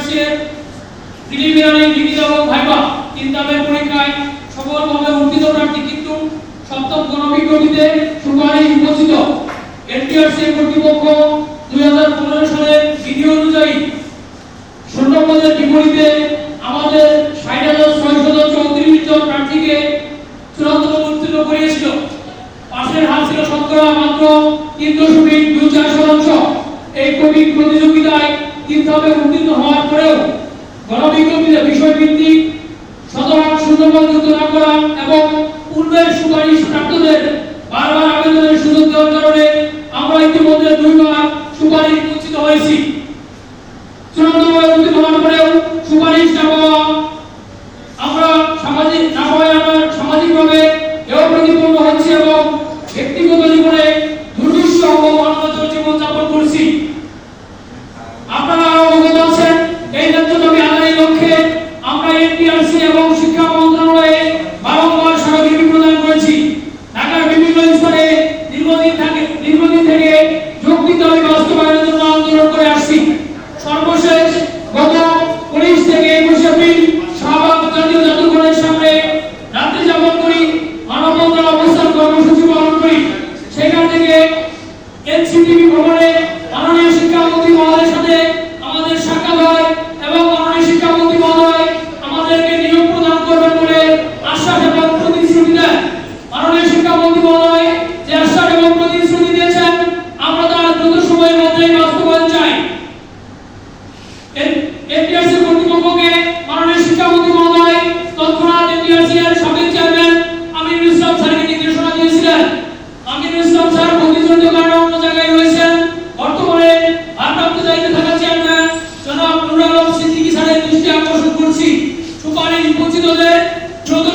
এনটিআরসি-এর preliminary লিখিত এবং viva 3 ধাপের পরীক্ষায় সফলভাবে উত্তীর্ণ প্রার্থী কিন্তু সপ্তম গণবিজ্ঞপ্তিতে সুপারিশ উপস্থিত। এনটিআরসি কর্তৃপক্ষ 2015 সালের বিধি অনুযায়ী শূন্য পদের বিপরীতে আমাদের 60,634 জন প্রার্থীকে চূড়ান্ত উত্তীর্ণ করিয়েছিল। পাশের হার ছিল শতকরা মাত্র 3.24%। এই কঠিন প্রতিযোগিতায় 3 ধাপে উত্তীর্ণ হওয়ার পরেও গণবিজ্ঞপ্তিতে বিষয়ভিত্তিক শতভাগ শূন্যপদ যুক্ত না করা এবং পূর্বের সুপারিশ প্রাপ্তদের বারবার আবেদনের সুযোগ দেওয়ার কারণে আমরা ইতিমধ্যে 2 বার সুপারিশ বঞ্চিত হয়েছি। চূড়ান্তভাবে উত্তীর্ণ হওয়ার পরেও সুপারিশ না পাওয়া আমরা সামাজিকভাবে এও প্রতিপন্ন হচ্ছে এবং ব্যক্তিগত জীবনে দুর্বিষহ ও অনবরত জীবনযাপন করছি। আপনারা অবগত আছেন এই ন্যায্য দাবি আদায়ের লক্ষ্যে আমরা এনটিআরসি এবং শিক্ষা মন্ত্রণালয়ে বারংবার স্মারকলিপি প্রদান করেছি। ঢাকার বিভিন্ন স্থানে দীর্ঘদিন থেকে যৌক্তিক দাবি বাস্তবায়নের জন্য আন্দোলন করে আসছি। সর্বশেষ গত 19 থেকে 21 এপ্রিল শাহবাগ জাতীয় জাদুঘরের সামনে রাত্রি যাপন করি, মানববন্ধন অবস্থান কর্মসূচি পালন করি। সেখান থেকে এনসিটিভি ভবনে মাননীয় শিক্ষামন্ত্রী মহোদয়ের সাথে আমাদের সাক্ষাৎ হয় এবং মাননীয় শিক্ষামন্ত্রী মহোদয় আমাদেরকে নিয়োগ প্রদান করবেন বলে আশ্বাস এবং প্রতিশ্রুতি দেন। মাননীয় শিক্ষামন্ত্রী মহোদয় যে আশ্বাস এবং প্রতিশ্রুতি দিয়েছেন আমরা তার দ্রুত সময়ের মধ্যেই বাস্তবায়ন চাই। এনটিআরসি কর্তৃপক্ষকে মাননীয় শিক্ষামন্ত্রী মহোদয় তৎক্ষণাৎ এনটিআরসি এর সাবেক চেয়ারম্যান আমিনুল ইসলাম স্যারকে নির্দেশনা দিয়েছিলেন। আমিনুল ইসলাম স্যার প্রতিযোগিতার কারণে অন্য জায়গায় রয়েছেন। বর্তমানে ভারপ্রাপ্ত দায়িত্বে থাকা চেয়ারম্যান জনাব নুরুল আলম সিদ্দিকী স্যারের দৃষ্টি আকর্ষণ করছি সুপারিশ বঞ্চিতদের দ্রুত